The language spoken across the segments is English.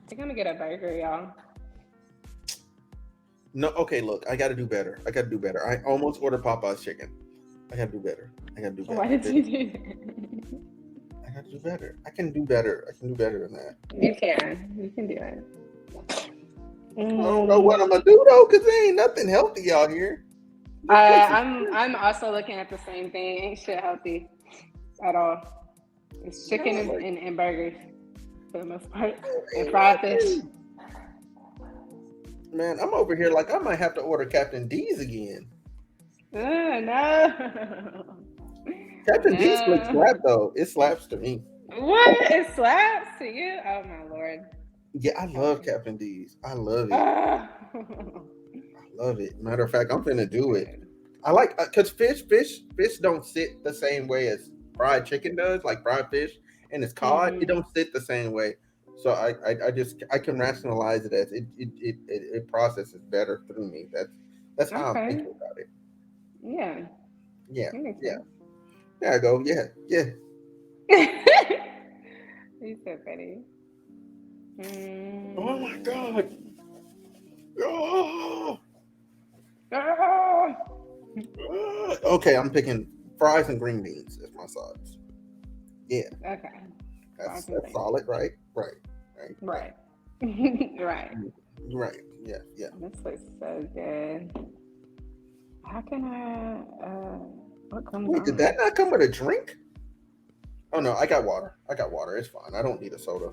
think I'm gonna get a burger, y'all. No, okay, look, I gotta do better. I almost ordered Popeye's chicken. I gotta do better. I gotta do Why better. did you do that? I gotta do better. I can do better. I can do better than that. You can. You can do it. I don't know what I'm gonna do though, cause there ain't nothing healthy out here. This place is I'm also looking at the same thing. Ain't shit healthy at all. It's chicken not like and burgers for the most part, and ain't fried fish. nothing. Man, I'm over here like I might have to order Captain D's again. No. Captain D's flick No. slap though. It slaps to me. What? It slaps to you? Oh my lord. Yeah, I love Okay. Captain D's. I love it. Ah. I love it. Matter of fact, I'm finna do it. Good. I like cause fish don't sit the same way as fried chicken does, like fried fish and it's cod. It Mm-hmm. don't sit the same way. So I just I can rationalize it as it processes better through me. That's how I'm Okay. thinking about it. Yeah. Yeah, That makes yeah. sense. There I go. Yeah, yeah. He's so funny. Oh my god. Mm. Oh, Ah. okay, I'm picking fries and green beans as my sides. Yeah, Okay. that's Fries and that's green solid, beans. right? Right, right, right, Right. Right. right. Yeah, yeah. This looks so good. How can I? What comes Wait, on did that it? not come with a drink? Oh no, I got water. I got water. It's fine. I don't need a soda.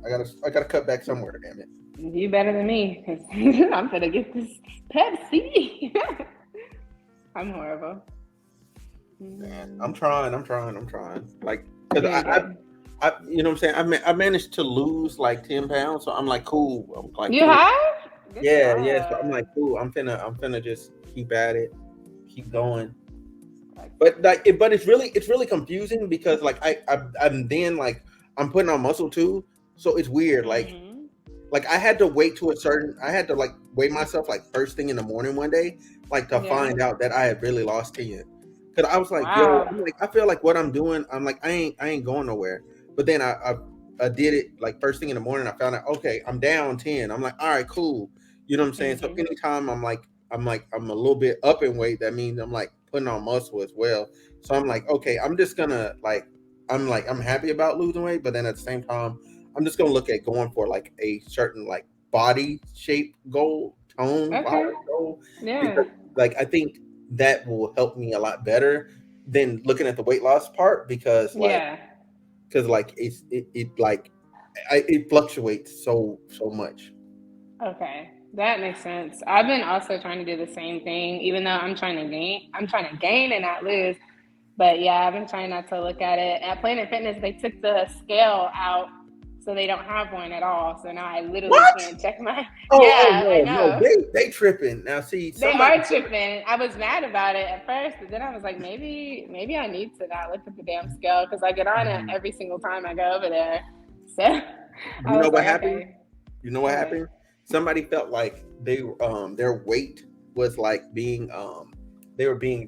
I gotta cut back somewhere. Damn it, You better than me, because I'm gonna get this Pepsi. I'm horrible. man. Mm, I'm trying. Like, cause doing good. you know what I'm saying. I managed to lose like 10 pounds, so I'm like, cool. I'm like, You cool. have? Good Yeah, yeah. So I'm job. like, cool. I'm finna just keep at it, keep going. Like, But it's really confusing because like I'm then like I'm putting on muscle too, so it's weird. mm-hmm. Like I had to like weigh myself like first thing in the morning one day, like to Yeah. find out that I had really lost 10. Cause I was like, yo, Wow. I'm like I feel like what I'm doing, I'm like I ain't going nowhere. But then I did it like first thing in the morning. I found out okay, I'm down 10. I'm like, all right, cool. You know what I'm saying? So Mm-hmm. anytime I'm a little bit up in weight, that means I'm like putting on muscle as well. So I'm like, okay, I'm just gonna like I'm happy about losing weight, but then at the same time, I'm just gonna look at going for like a certain like body shape goal, tone body Okay. goal, Yeah. because like I think that will help me a lot better than looking at the weight loss part Yeah. because like it like it fluctuates so much. Okay. That makes sense. I've been also trying to do the same thing, even though I'm trying to gain and not lose. But yeah, I've been trying not to look at it. At Planet Fitness, they took the scale out, so they don't have one at all. So now I literally What? can't check my. Oh Yeah, I no, know. they tripping now. See They somebody. are tripping. I was mad about it at first, but then I was like, maybe I need to not look at the damn scale because I get on it Mhm. every single time I go over there. So You I know was what like, happened? okay, You know what what? happened? Somebody felt like their weight was like being they were being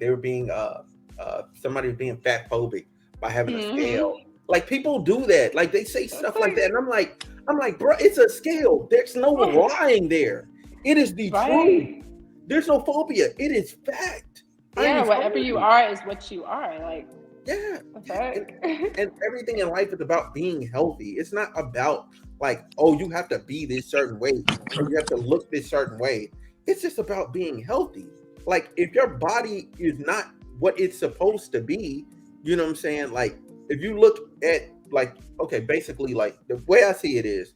somebody was being fat phobic by having a scale. Mm-hmm. Like people do that. Like they say It's stuff like that, like, and I'm like, bro, it's a scale. There's no lying there. It is the truth. right? There's no phobia. It is fact. I'm Yeah, whatever you sorry. are is what you are. Like, Yeah, the and fuck? and everything in life is about being healthy. It's not about like, oh, you have to be this certain way or you have to look this certain way. It's just about being healthy. Like if your body is not what it's supposed to be, you know what I'm saying? Like if you look at like okay, basically like the way I see it is,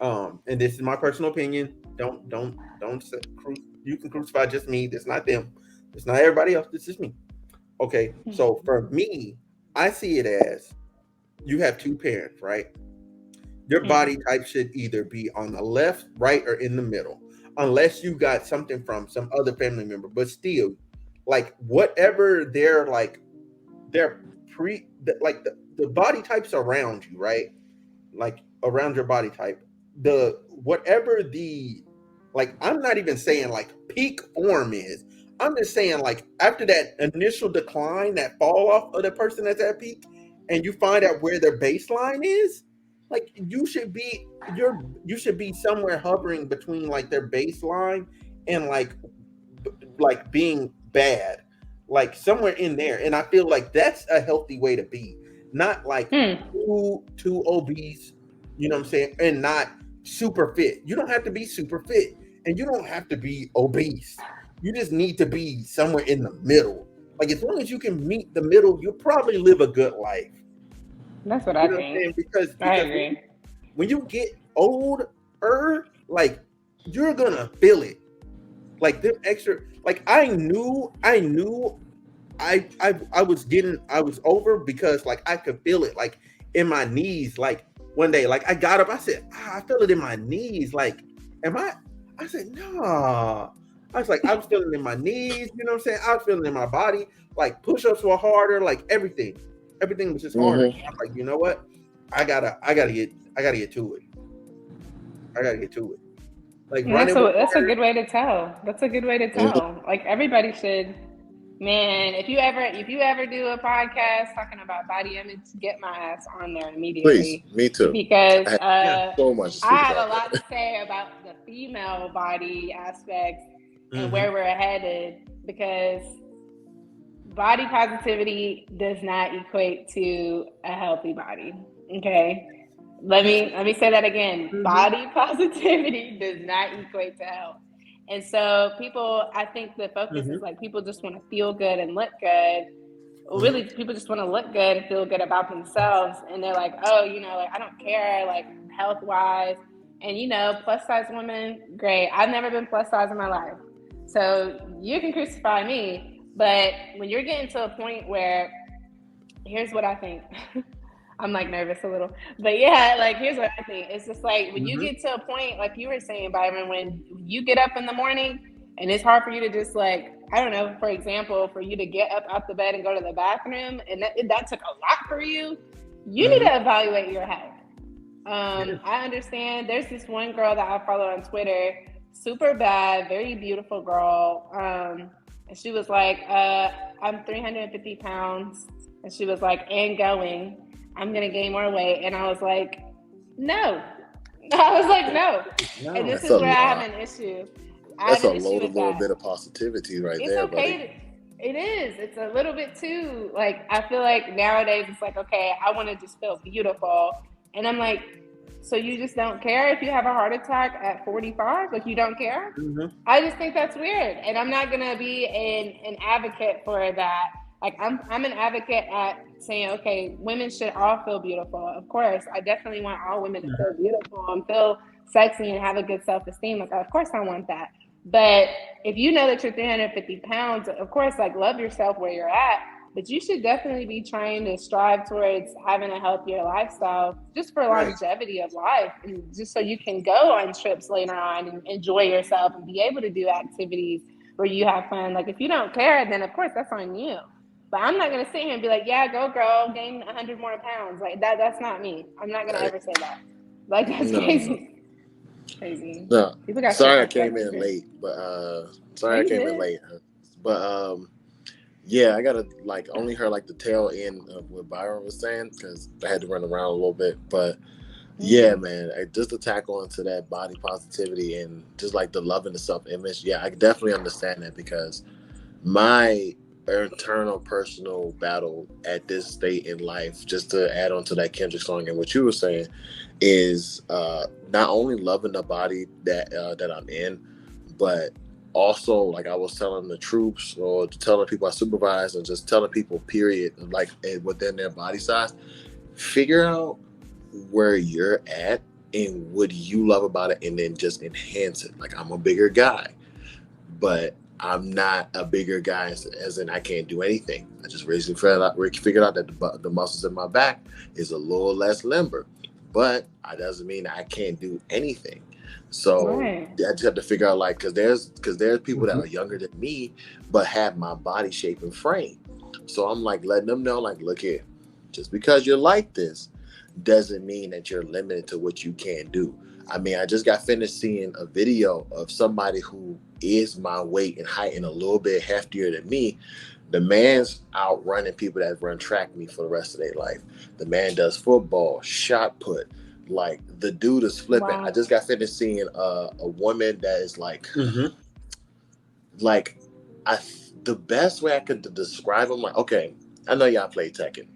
and this is my personal opinion. You can crucify just me. It's not them. It's not everybody else. This is me. Okay, so for me, I see it as you have two parents, right? Your body Mm. type should either be on the left, right, or in the middle, unless you got something from some other family member. But still, like whatever their the body types around you, right? Like around your body type, the whatever the like I'm not even saying like peak form is. I'm just saying like after that initial decline, that fall off of the person that's at peak, and you find out where their baseline is, like you should be somewhere hovering between like their baseline and like being bad, like somewhere in there. And I feel like that's a healthy way to be, not like Hmm. too obese, you know what I'm saying, and not super fit. You don't have to be super fit, and you don't have to be obese. You just need to be somewhere in the middle. Like as long as you can meet the middle, you'll probably live a good life. That's what You I know what I'm think. saying? Because I because agree. when you get older, like you're gonna feel it. Like them extra, like I was over because like I could feel it like in my knees. Like one day, like I got up, I said, I feel it in my knees. Like, am I said, nah. I was like, I was feeling it in my knees, you know what I'm saying? I was feeling it in my body. Like push-ups were harder, like everything. Everything was just harder. Mm-hmm. I'm like, you know what? I gotta get to it. I gotta get to it. Like And running that's a water. good way to tell. That's a good way to Mm-hmm. tell. Like everybody should. Man, if you ever do a podcast talking about body image, get my ass on there Please, immediately me too. because I have Yeah. so much to I speak have a about lot to that. say about the female body aspects and Mm-hmm. where we're headed because body positivity does not equate to a healthy body. Okay. Let me say that again. Mm-hmm. Body positivity does not equate to health. And so people, I think the focus Mm-hmm. is like people just want to feel good and look good. Well, really, people just want to look good and feel good about themselves. And they're like, oh, like I don't care, like health wise. And plus size women, great. I've never been plus size in my life. So you can crucify me. But when you're getting to a point where, here's what I think. I'm like nervous a little, but yeah, like here's what I think. It's just like when you Mm-hmm. get to a point, like you were saying, Byron, when you get up in the morning and it's hard for you to just like, I don't know, for example, for you to get up out the bed and go to the bathroom, and that took a lot for you. You need Mm-hmm. to evaluate your health. Yeah. I understand. There's this one girl that I follow on Twitter, super bad, very beautiful girl. And she was like, I'm 350 pounds. And she was like, and going, I'm going to gain more weight. And I was like, no. I was like, no. And No. this That's is a where I have lot. an issue. I have That's a an issue with loadable that. bit of positivity right It's there, buddy. okay. It is. It's a little bit too, like, I feel like nowadays it's like, okay, I want to just feel beautiful. And I'm like, so you just don't care if you have a heart attack at 45? Like, you don't care? Mm-hmm. I just think that's weird. And I'm not going to be an advocate for that. Like, I'm an advocate at saying, okay, women should all feel beautiful. Of course, I definitely want all women to feel beautiful and feel sexy and have a good self esteem. Like, of course, I want that. But if you know that you're 350 pounds, of course, like love yourself where you're at, but you should definitely be trying to strive towards having a healthier lifestyle just for Right. longevity of life and just so you can go on trips later on and enjoy yourself and be able to do activities where you have fun. Like if you don't care, then of course that's on you. But I'm not gonna sit here and be like, yeah, go girl, gain 100 more pounds. Like that's not me. I'm not gonna Hey, ever say that. Like that's no, no, crazy. Crazy. no. People got shit Sorry, I fucked up came out in here. late, but No, sorry I you came in good. late. But yeah, I gotta like only heard like the tail end of what Byron was saying because I had to run around a little bit. But yeah, Mm. man, just to tackle into that body positivity and just like the love and the self image. Yeah, I definitely understand that because my internal personal battle at this state in life, just to add on to that Kendrick song and what you were saying, is not only loving the body that I'm in, but also like I was telling the troops or telling people I supervise and just telling people period like within their body size, figure out where you're at and what you love about it and then just enhance it. Like I'm a bigger guy, but I'm not a bigger guy as in I can't do anything. I just recently figured out that the muscles in my back is a little less limber, but it doesn't mean I can't do anything. So Right. I just have to figure out like because there's people that Mm-hmm. are younger than me but have my body shape and frame. So I'm like letting them know like look here, just because you're like this doesn't mean that you're limited to what you can do. I mean, I just got finished seeing a video of somebody who is my weight and height and a little bit heftier than me. The man's outrunning people that run track me for the rest of their life. The man does football, shot put, Like the dude is flipping. I Wow. just got finished seeing a woman that is Mm-hmm. like I the best way I could describe him. Like, okay, I know y'all play Tekken,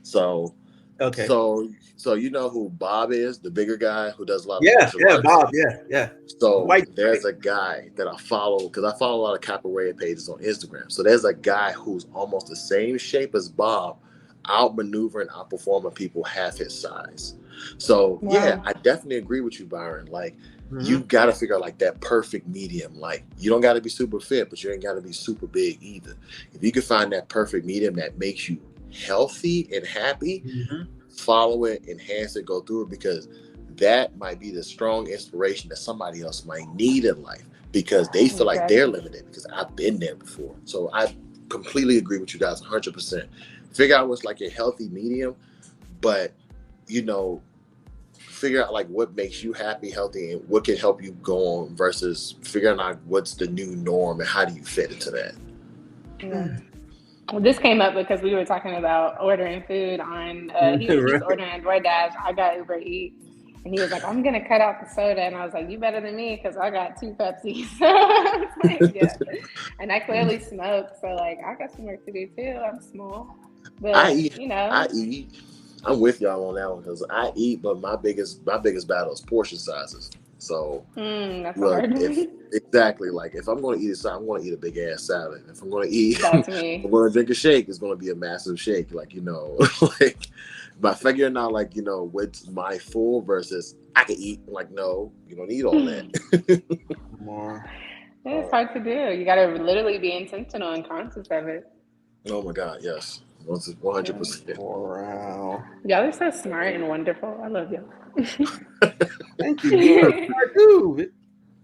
so Okay. so you know who Bob is, the bigger guy who does a lot of Yeah, martial yeah, arts. Bob. Yeah, yeah. So White. there's a guy that I follow because I follow a lot of capoeira pages on Instagram. So there's a guy who's almost the same shape as Bob, outmaneuvering, outperforming people half his size. So yeah, Wow. I definitely agree with you, Byron. Like you Mm-hmm. got to figure out like that perfect medium. Like you don't got to be super fit, but you ain't got to be super big either. If you can find that perfect medium that makes you healthy and happy, Mm-hmm. follow it, enhance it, go through it because that might be the strong inspiration that somebody else might need in life because they feel like they're Exactly. limited because I've been there before. So I completely agree with you guys 100%. Figure out what's like a healthy medium, but you know, figure out like what makes you happy, healthy, and what can help you go on versus figuring out what's the new norm and how do you fit into that. Yeah. Well, this came up because we were talking about ordering food on. He's Right. ordering DoorDash. I got Uber Eats, and he was like, "I'm gonna cut out the soda," and I was like, "You better than me because I got 2 Pepsis." So I was like, "Yeah," and I clearly smoke, so like I got some work to do too. I'm small, I but eat. I eat. I'm with y'all on that one because I eat, but my biggest battle is portion sizes. So that's a look, hard if one. exactly like if I'm going to eat a salad, I'm going to eat a big ass salad. If I'm going to eat, That's if I'm me. going to drink a shake, it's going to be a massive shake. Like like by figuring out like what's my full versus I can eat. Like no, you don't need all that. More. It's hard to do. You gotta literally be intentional and conscious of it. Oh my god, yes, Yeah. 100%. Wow. Y'all are so smart and wonderful. I love y'all. Thank you. You are smart too,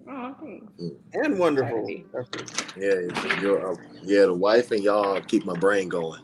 Oh, thanks. and Try to wonderful. be. Yeah, the wife and y'all keep my brain going.